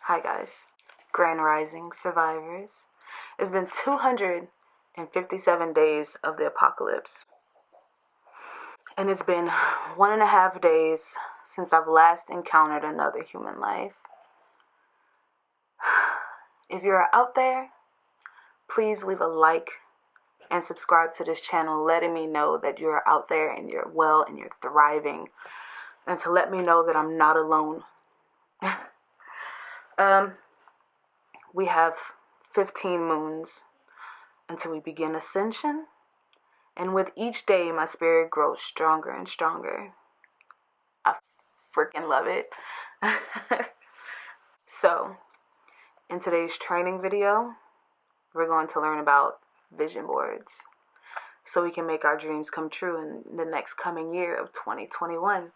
Hi guys, Grand Rising survivors. It's been 257 days of the apocalypse. And it's been 1.5 days since I've last encountered another human life. If you're out there, please leave a like and subscribe to this channel, letting me know that you're out there and you're well and you're thriving, and to let me know that I'm not alone. We have 15 moons until we begin ascension, and with each day my spirit grows stronger and stronger. I freaking love it. So in today's training video, we're going to learn about vision boards so we can make our dreams come true in the next coming year of 2021.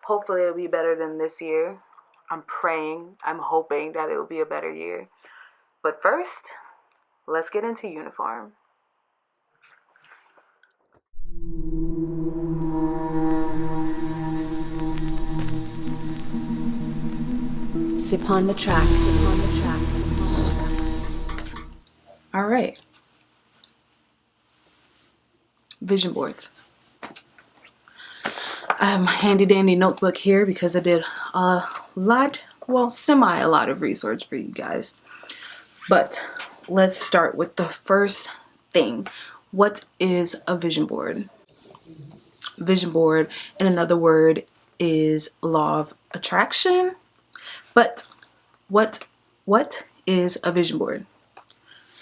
Hopefully it'll be better than this year. I'm praying, I'm hoping that it will be a better year. But first, let's get into uniform. Sip on the track, sip on the track, sip on the track. All right. Vision boards. I have my handy dandy notebook here because I did a lot of research for you guys. But let's start with the first thing. What is a vision board? Vision board, in another word, is law of attraction. But what is a vision board?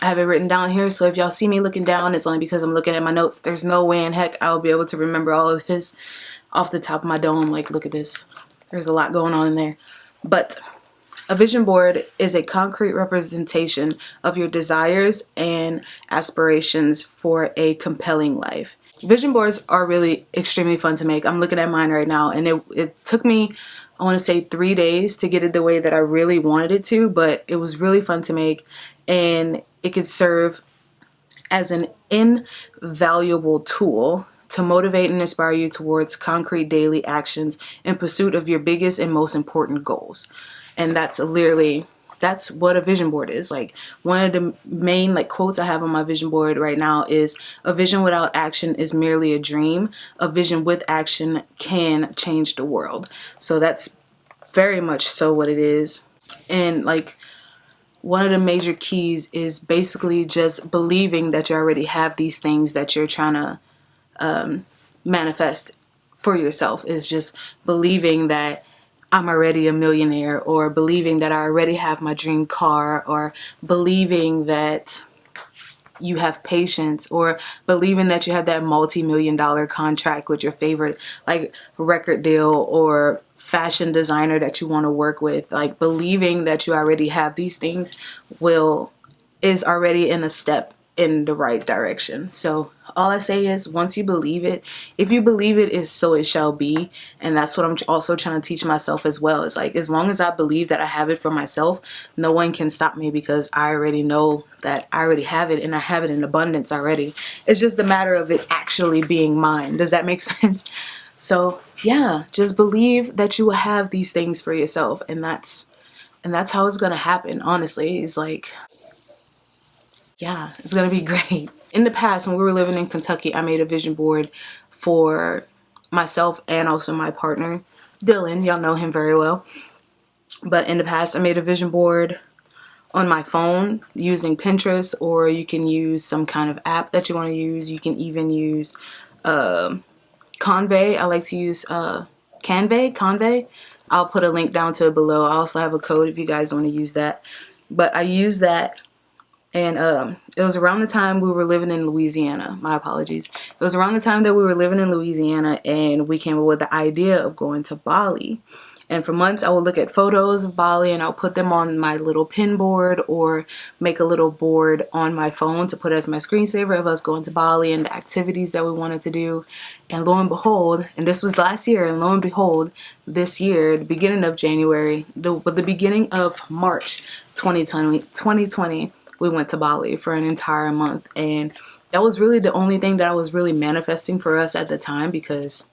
I have it written down here, so if y'all see me looking down, it's only because I'm looking at my notes. There's no way in heck I'll be able to remember all of this off the top of my dome. Like, look at this. There's a lot going on in there. But a vision board is a concrete representation of your desires and aspirations for a compelling life. Vision boards are really extremely fun to make. I'm looking at mine right now, and it took me, I want to say, 3 days to get it the way that I really wanted it to, but it was really fun to make, and it could serve as an invaluable tool to motivate and inspire you towards concrete daily actions in pursuit of your biggest and most important goals. And that's what a vision board is. Like, one of the main quotes I have on my vision board right now is, a vision without action is merely a dream. A vision with action can change the world. So that's very much so what it is. And one of the major keys is basically just believing that you already have these things that you're trying to manifest for yourself. Is just believing that I'm already a millionaire, or believing that I already have my dream car, or believing that you have patience, or believing that you have that multi-million-dollar contract with your favorite record deal or fashion designer that you want to work with. Believing that you already have these things is already in a step in the right direction. So all I say is, once you believe it, if you believe it, is so it shall be. And that's what I'm also trying to teach myself as well. It's as long as I believe that I have it for myself, no one can stop me, because I already know that I already have it, and I have it in abundance already. It's just a matter of it actually being mine. Does that make sense? So yeah, just believe that you will have these things for yourself, and that's how it's gonna happen. Honestly, it's yeah, it's gonna be great. In the past, when we were living in Kentucky, I made a vision board for myself and also my partner, Dylan. Y'all know him very well. But in the past, I made a vision board on my phone using Pinterest, or you can use some kind of app that you want to use. You can even use Convey. I like to use Convey. I'll put a link down to it below. I also have a code if you guys want to use that. But I use that. And it was around the time we were living in Louisiana. My apologies. It was around the time that we were living in Louisiana, and we came up with the idea of going to Bali. And for months, I would look at photos of Bali, and I'll put them on my little pin board, or make a little board on my phone to put as my screensaver of us going to Bali and the activities that we wanted to do. And lo and behold, and this was last year, and lo and behold, this year, the beginning of January, the beginning of March 2020, we went to Bali for an entire month. And that was really the only thing that I was really manifesting for us at the time, because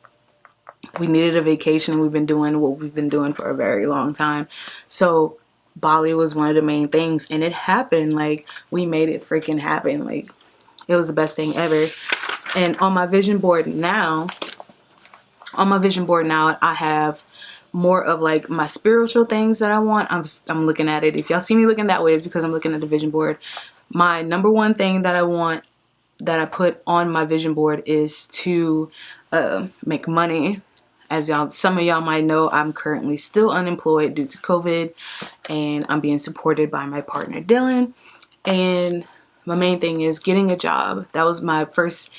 we needed a vacation, and we've been doing what we've been doing for a very long time. So Bali was one of the main things, and it happened. Like, we made it freaking happen. Like, it was the best thing ever. And on my vision board now, I have more of like my spiritual things that I want. I'm looking at it. If y'all see me looking that way, it's because I'm looking at the vision board. My number one thing that I want, that I put on my vision board, is to make money. As some of y'all might know, I'm currently still unemployed due to COVID, and I'm being supported by my partner Dylan. And my main thing is getting a job. That was my first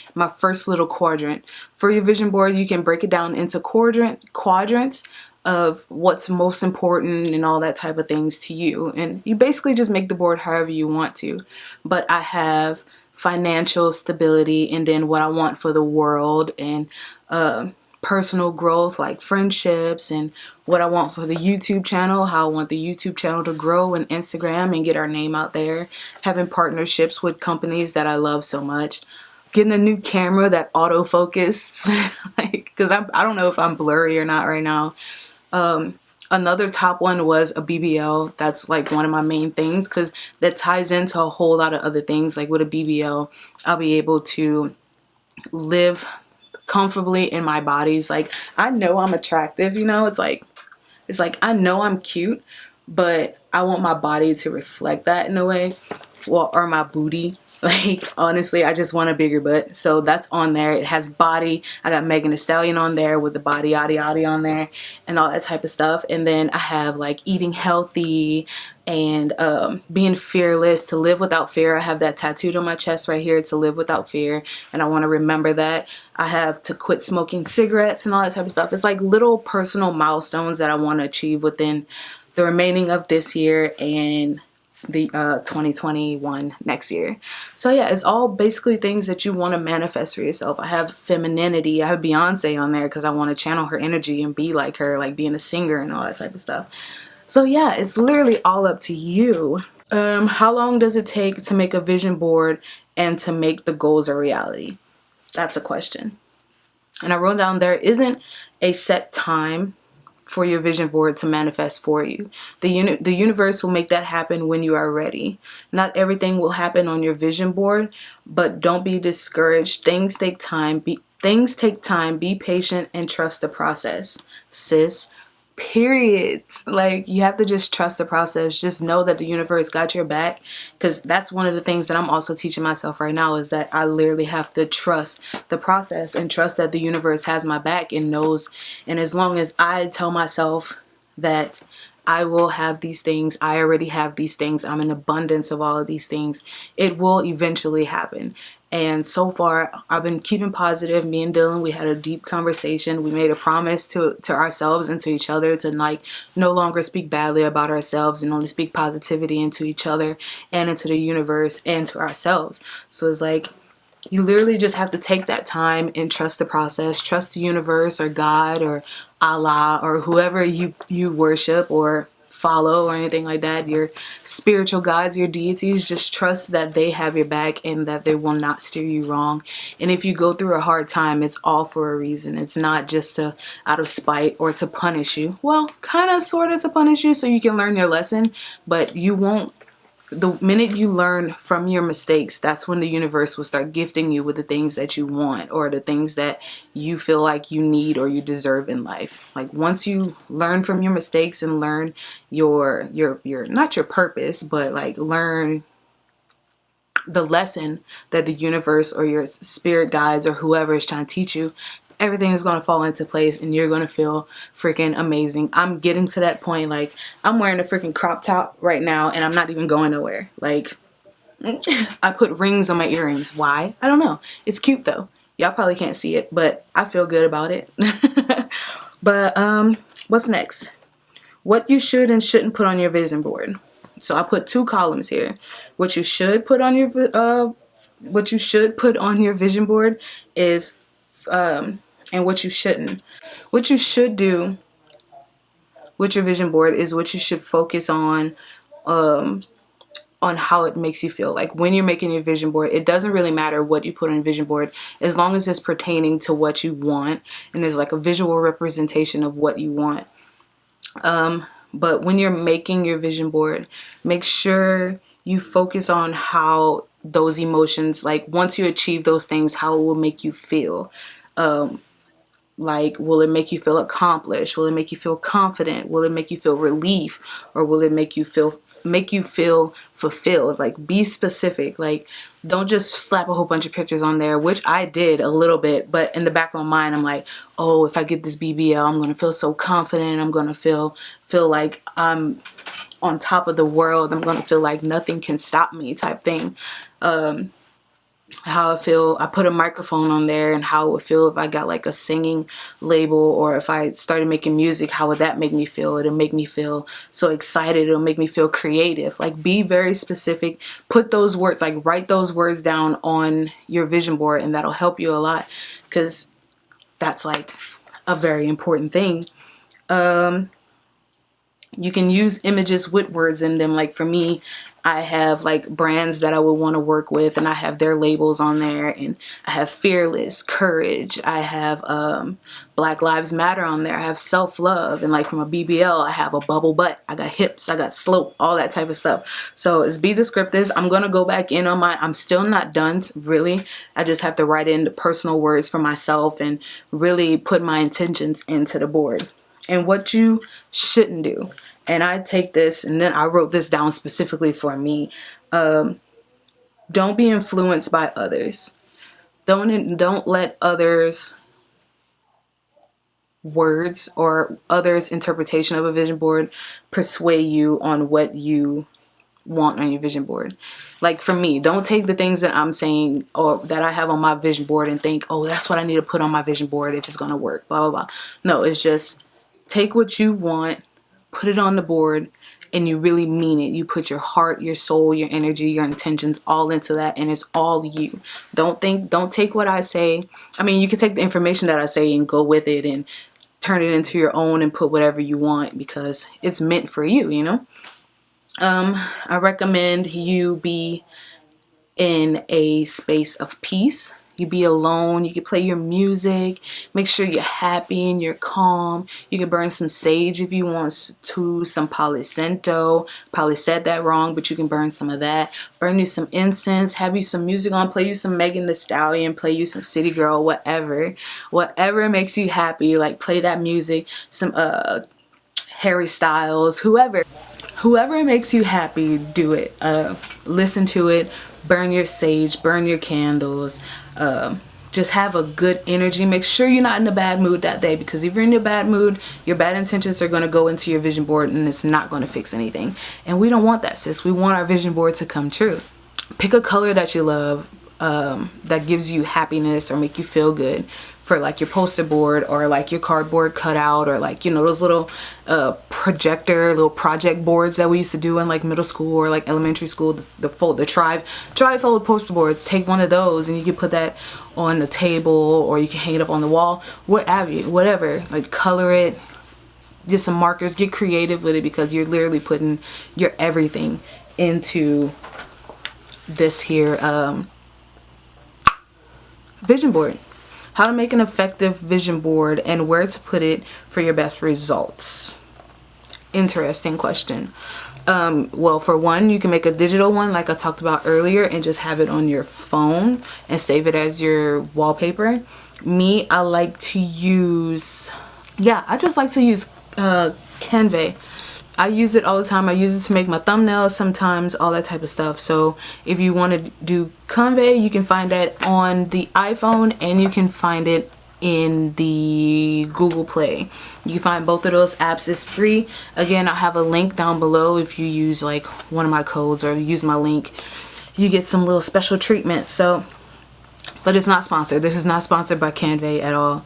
little quadrant. For your vision board, you can break it down into quadrants of what's most important and all that type of things to you. And you basically just make the board however you want to. But I have financial stability, and then what I want for the world, and personal growth, like friendships, and what I want for the YouTube channel, how I want the YouTube channel to grow, and Instagram, and get our name out there, having partnerships with companies that I love so much, getting a new camera that autofocus, like, because I don't know if I'm blurry or not right now. Another top one was a BBL. That's like one of my main things, because that ties into a whole lot of other things. Like with a BBL, I'll be able to live comfortably in my bodies. Like, I know I'm attractive, it's like I know I'm cute, but I want my body to reflect that in a way. Well, or my booty. Like, honestly, I just want a bigger butt. So that's on there. It has body. I got Megan Thee Stallion on there with the body yaddy yaddy on there and all that type of stuff. And then I have like eating healthy and being fearless, to live without fear. I have that tattooed on my chest right here, to live without fear. And I want to remember that. I have to quit smoking cigarettes and all that type of stuff. It's like little personal milestones that I want to achieve within the remaining of this year and the 2021 next year. So yeah, it's all basically things that you want to manifest for yourself. I have femininity. I have Beyonce on there because I want to channel her energy and be like her, like being a singer and all that type of stuff. So yeah, it's literally all up to you. How long does it take to make a vision board and to make the goals a reality? That's a question. And I wrote down, there isn't a set time for your vision board to manifest for you. The universe will make that happen when you are ready. Not everything will happen on your vision board, but don't be discouraged. Things take time. Be patient and trust the process, sis. Period. Like, you have to just trust the process. Just know that the universe got your back, because that's one of the things that I'm also teaching myself right now, is that I literally have to trust the process and trust that the universe has my back and knows. And as long as I tell myself that I will have these things, I already have these things, I'm in abundance of all of these things, it will eventually happen. And so far, I've been keeping positive. Me and Dylan, we had a deep conversation. We made a promise to ourselves and to each other to like no longer speak badly about ourselves and only speak positivity into each other and into the universe and to ourselves. So it's like, you literally just have to take that time and trust the process. Trust the universe or God or Allah or whoever you worship or follow or anything like that, your spiritual guides, your deities. Just trust that they have your back and that they will not steer you wrong. And if you go through a hard time, it's all for a reason. It's not just out of spite or to punish you. Well, kind of sort of to punish you so you can learn your lesson, but you won't. The minute you learn from your mistakes, that's when the universe will start gifting you with the things that you want or the things that you feel like you need or you deserve in life. Like, once you learn from your mistakes and learn your not your purpose, but like learn the lesson that the universe or your spirit guides or whoever is trying to teach you, everything is going to fall into place and you're going to feel freaking amazing. I'm getting to that point. Like, I'm wearing a freaking crop top right now and I'm not even going nowhere. Like, I put rings on my earrings. Why? I don't know. It's cute though. Y'all probably can't see it, but I feel good about it. But what's next? What you should and shouldn't put on your vision board. So I put 2 columns here. What you should put on your vision board is and what you shouldn't. What you should do with your vision board is what you should focus on how it makes you feel. Like, when you're making your vision board, it doesn't really matter what you put on your vision board as long as it's pertaining to what you want and there's like a visual representation of what you want. But when you're making your vision board, make sure you focus on how those emotions, like once you achieve those things, how it will make you feel. Like, will it make you feel accomplished? Will it make you feel confident? Will it make you feel relief? Or will it make you feel fulfilled? Like, be specific. Like, don't just slap a whole bunch of pictures on there, which I did a little bit, but in the back of my mind, I'm like, oh, if I get this BBL, I'm gonna feel so confident. I'm gonna feel like I'm on top of the world. I'm gonna feel like nothing can stop me, type thing. How I feel, I put a microphone on there, and how it would feel if I got like a singing label, or if I started making music, how would that make me feel? It'll make me feel so excited. It'll make me feel creative. Like, be very specific. Put those words, like write those words down on your vision board, and that'll help you a lot, because that's like a very important thing. You can use images with words in them. Like for me, I have like brands that I would want to work with, and I have their labels on there, and I have fearless, courage, I have Black Lives Matter on there, I have self-love, and like from a BBL, I have a bubble butt, I got hips, I got slope, all that type of stuff. So it's be descriptive. I'm gonna go back in on I'm still not done, really. I just have to write in the personal words for myself and really put my intentions into the board. And what you shouldn't do, and I take this, and then I wrote this down specifically for me. Don't be influenced by others. Don't let others' words or others' interpretation of a vision board persuade you on what you want on your vision board. Like for me, don't take the things that I'm saying or that I have on my vision board and think, oh, that's what I need to put on my vision board if it's gonna work, blah blah blah. No, it's just take what you want, put it on the board, and you really mean it. You put your heart, your soul, your energy, your intentions all into that, and it's all you. Don't take what I say. I mean, you can take the information that I say and go with it and turn it into your own and put whatever you want, because it's meant for you, you know? I recommend you be in a space of peace. You be alone. You can play your music. Make sure you're happy and you're calm. You can burn some sage if you want to, some Palo Santo. Probably said that wrong, but you can burn some of that. Burn you some incense. Have you some music on. Play you some Megan Thee Stallion. Play you some City Girl. Whatever. Whatever makes you happy. Like, play that music. Some Harry Styles. Whoever makes you happy, do it. Listen to it. Burn your sage, burn your candles. Just have a good energy. Make sure you're not in a bad mood that day, because if you're in a bad mood, your bad intentions are going to go into your vision board, and it's not going to fix anything. And we don't want that, sis. We want our vision board to come true. Pick a color that you love, that gives you happiness or make you feel good, for like your poster board, or like your cardboard cutout, or like, you know, those little little project boards that we used to do in like middle school or like elementary school, the tri-fold poster boards. Take one of those and you can put that on the table, or you can hang it up on the wall, whatever. Like, color it, get some markers, get creative with it, because you're literally putting your everything into this here vision board. How to make an effective vision board and where to put it for your best results. Interesting question. Well, for one, you can make a digital one like I talked about earlier and just have it on your phone and save it as your wallpaper. Me, I like to use, I just like to use Canva. I use it all the time. I use it to make my thumbnails sometimes, all that type of stuff. So if you want to do Canva, you can find that on the iPhone, and you can find it in the Google Play. You can find both of those apps. It's free. Again, I'll have a link down below. If you use like one of my codes or use my link, you get some little special treatment. So, but it's not sponsored. This is not sponsored by Canva at all.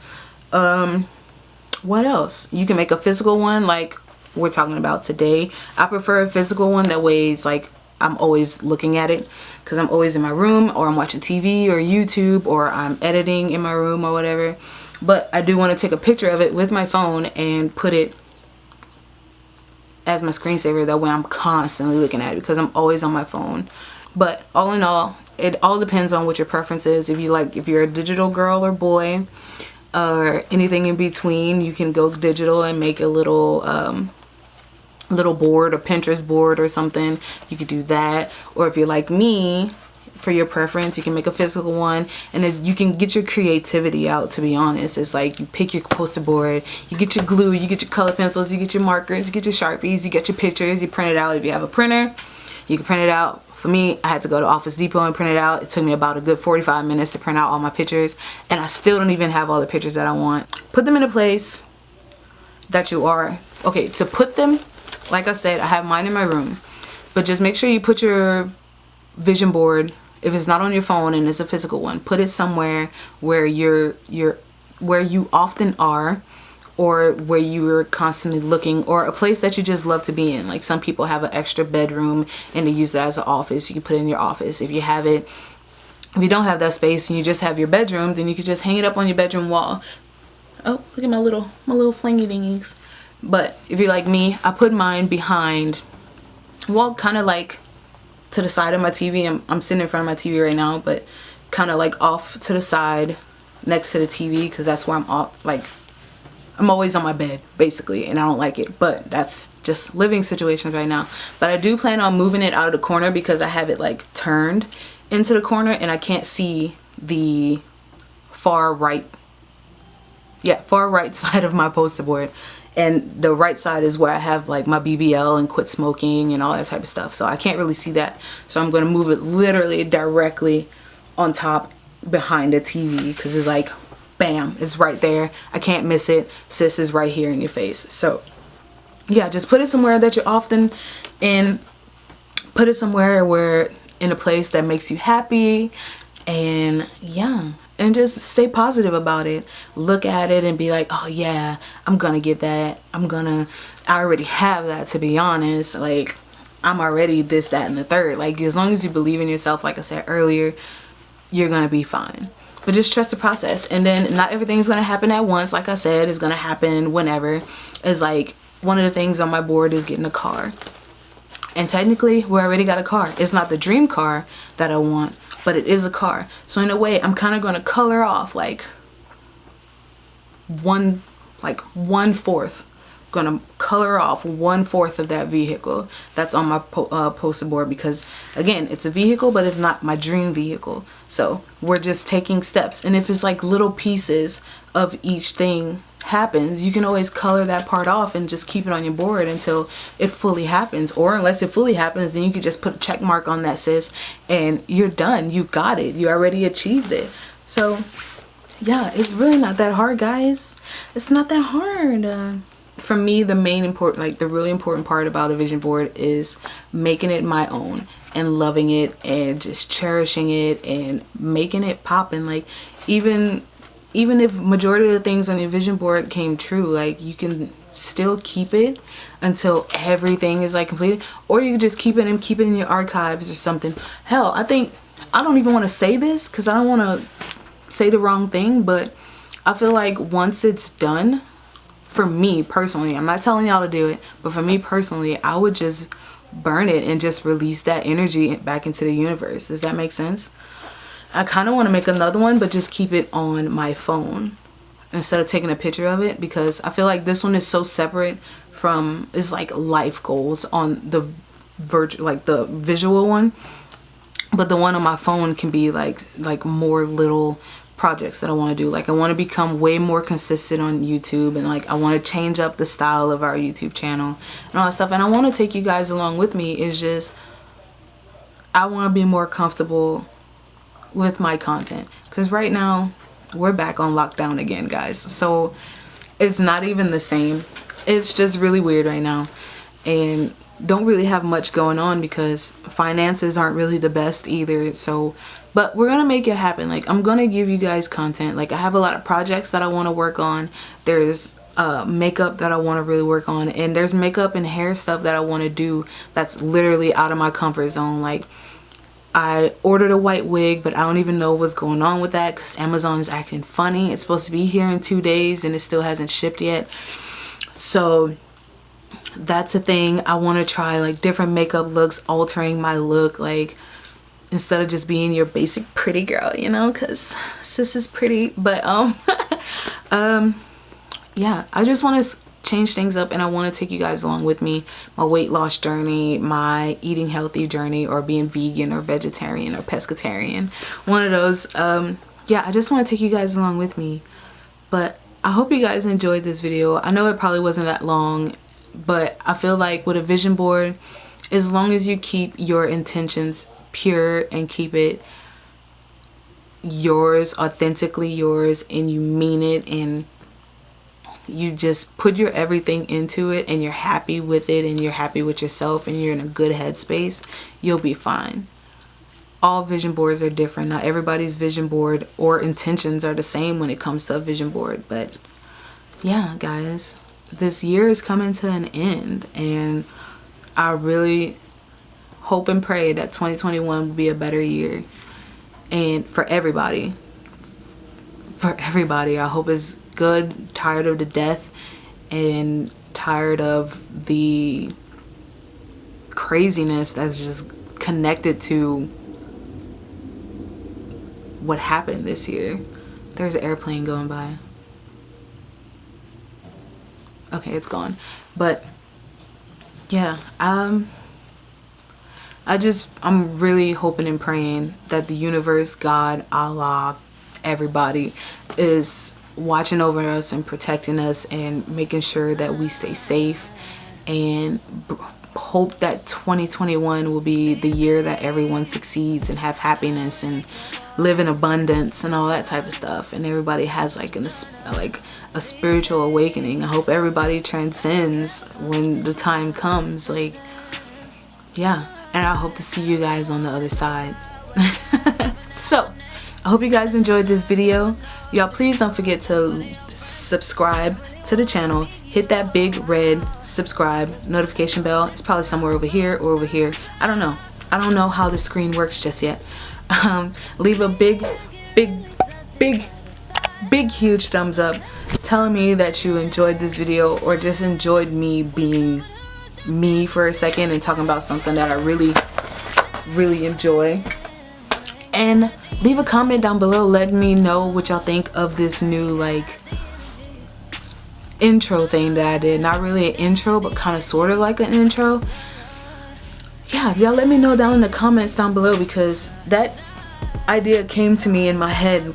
What else? You can make a physical one like we're talking about today. I prefer a physical one. That way it's like I'm always looking at it, because I'm always in my room, or I'm watching TV or YouTube, or I'm editing in my room or whatever. But I do want to take a picture of it with my phone and put it as my screensaver. That way I'm constantly looking at it, because I'm always on my phone. But all in all, it all depends on what your preference is. If you're a digital girl or boy, or anything in between, you can go digital and make a little little board, a Pinterest board or something, you could do that. Or if you're like me, for your preference, you can make a physical one, and you can get your creativity out. To be honest, it's like you pick your poster board, you get your glue, you get your color pencils, you get your markers, you get your Sharpies, you get your pictures, you print it out. If you have a printer, you can print it out. For me, I had to go to Office Depot and print it out. It took me about a good 45 minutes to print out all my pictures, and I still don't even have all the pictures that I want. Put them in a place that you are okay to put them. Like I said, I have mine in my room, but just make sure you put your vision board, if it's not on your phone and it's a physical one, put it somewhere where where you often are, or where you're constantly looking, or a place that you just love to be in. Like some people have an extra bedroom and they use that as an office. You can put it in your office. If you don't have that space and you just have your bedroom, then you could just hang it up on your bedroom wall. Oh, look at my little flingy dingies. But if you're like me, I put mine behind, well, kind of like to the side of my TV. I'm sitting in front of my TV right now, but kind of like off to the side next to the TV, because that's where I'm off. Like, I'm always on my bed basically, and I don't like it, but that's just living situations right now. But I do plan on moving it out of the corner because I have it like turned into the corner and I can't see the far right side of my poster board. And the right side is where I have like my BBL and quit smoking and all that type of stuff. So I can't really see that. So I'm going to move it literally directly on top behind the TV, because it's like, bam, it's right there. I can't miss it. Sis is right here in your face. So yeah, just put it somewhere that you're often in. Put it somewhere where in a place that makes you happy. And yeah, and just stay positive about it. Look at it and be like, oh yeah, I'm gonna get that. I already have that, to be honest. Like, I'm already this, that, and the third. Like, as long as you believe in yourself, like I said earlier, you're gonna be fine. But just trust the process. And then not everything's gonna happen at once. Like I said, it's gonna happen whenever. It's like, one of the things on my board is getting a car. And technically, we already got a car. It's not the dream car that I want, but it is a car. So in a way, I'm kind of going to color off like one fourth. Going to color off 1/4 of that vehicle that's on my poster board, because again, it's a vehicle, but it's not my dream vehicle. So we're just taking steps. And if it's like little pieces of each thing happens, you can always color that part off and just keep it on your board until it fully happens. Or unless it fully happens, then you could just put a check mark on that, sis, and you're done. You got it. You already achieved it. So yeah, it's really not that hard, guys. It's not that hard. For me, the really important part about a vision board is making it my own and loving it and just cherishing it and making it poppin'. Like, even if majority of the things on your vision board came true, like, you can still keep it until everything is like completed, or you can just keep it in your archives or something. Hell, I don't even want to say this because I don't want to say the wrong thing, but I feel like once it's done, for me personally, I'm not telling y'all to do it, but for me personally, I would just burn it and just release that energy back into the universe. Does that make sense? I kind of want to make another one, but just keep it on my phone instead of taking a picture of it, because I feel like this one is so separate from, it's like life goals on the the visual one, but the one on my phone can be like more little projects that I want to do. Like, I want to become way more consistent on YouTube, and like I want to change up the style of our YouTube channel and all that stuff. And I want to take you guys along with me. It's just, I want to be more comfortable with my content, because right now we're back on lockdown again, guys. So it's not even the same. It's just really weird right now, and don't really have much going on because finances aren't really the best either. So, but we're gonna make it happen. Like, I'm gonna give you guys content. Like, I have a lot of projects that I want to work on. There's makeup that I want to really work on, and there's makeup and hair stuff that I want to do that's literally out of my comfort zone. Like, I ordered a white wig, but I don't even know what's going on with that because Amazon is acting funny. It's supposed to be here in 2 days and it still hasn't shipped yet. So that's a thing. I want to try like different makeup looks, altering my look, like instead of just being your basic pretty girl, you know, because sis is pretty. But yeah, I just want to change things up, and I want to take you guys along with me. My weight loss journey, my eating healthy journey, or being vegan or vegetarian or pescatarian. One of those. Yeah, I just want to take you guys along with me. But I hope you guys enjoyed this video. I know it probably wasn't that long, but I feel like with a vision board, as long as you keep your intentions pure and keep it yours, authentically yours, and you mean it, and you just put your everything into it, and you're happy with it, and you're happy with yourself, and you're in a good headspace, you'll be fine. All vision boards are different. Not everybody's vision board or intentions are the same when it comes to a vision board. But yeah, guys, this year is coming to an end, and I really hope and pray that 2021 will be a better year, and for everybody. I hope it's good. Tired of the death and tired of the craziness that's just connected to what happened this year. There's an airplane going by. Okay, it's gone. But yeah, I'm really hoping and praying that the universe, God, Allah, everybody is watching over us and protecting us and making sure that we stay safe, and hope that 2021 will be the year that everyone succeeds and have happiness and live in abundance and all that type of stuff, and everybody has like a spiritual awakening. I hope everybody transcends when the time comes. Like, yeah, and I hope to see you guys on the other side. So I hope you guys enjoyed this video. Y'all, please don't forget to subscribe to the channel. Hit that big red subscribe notification bell. It's probably somewhere over here or over here. I don't know. I don't know how the screen works just yet. Leave a big huge thumbs up telling me that you enjoyed this video, or just enjoyed me being me for a second and talking about something that I really enjoy. And leave a comment down below letting me know what y'all think of this new like intro thing that I did. Not really an intro, but kind of sort of like an intro. Yeah, y'all let me know down in the comments down below, because that idea came to me in my head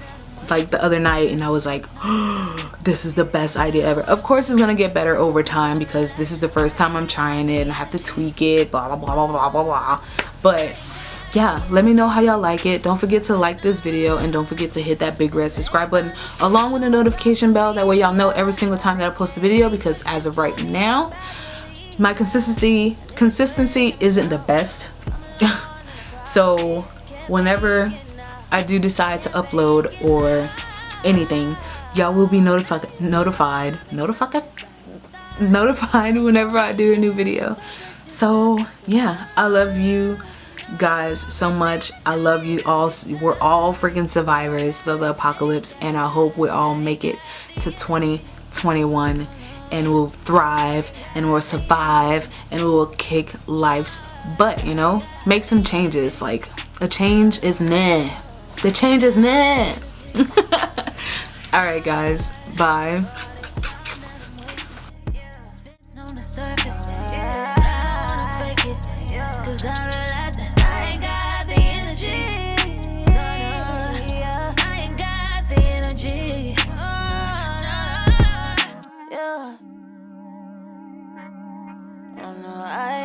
like the other night, and I was like, oh, this is the best idea ever. Of course it's gonna get better over time, because this is the first time I'm trying it and I have to tweak it, blah blah blah blah blah blah. But yeah, let me know how y'all like it. Don't forget to like this video, and don't forget to hit that big red subscribe button along with the notification bell. That way y'all know every single time that I post a video, because as of right now my consistency isn't the best. So whenever I do decide to upload or anything, y'all will be notified whenever I do a new video. So yeah, I love you guys so much. I love you all. We're all freaking survivors of the apocalypse, and I hope we all make it to 2021, and we'll thrive, and we'll survive, and we'll kick life's butt, you know? Make some changes. Like, a change is nah. The change is nah. Alright guys, bye. I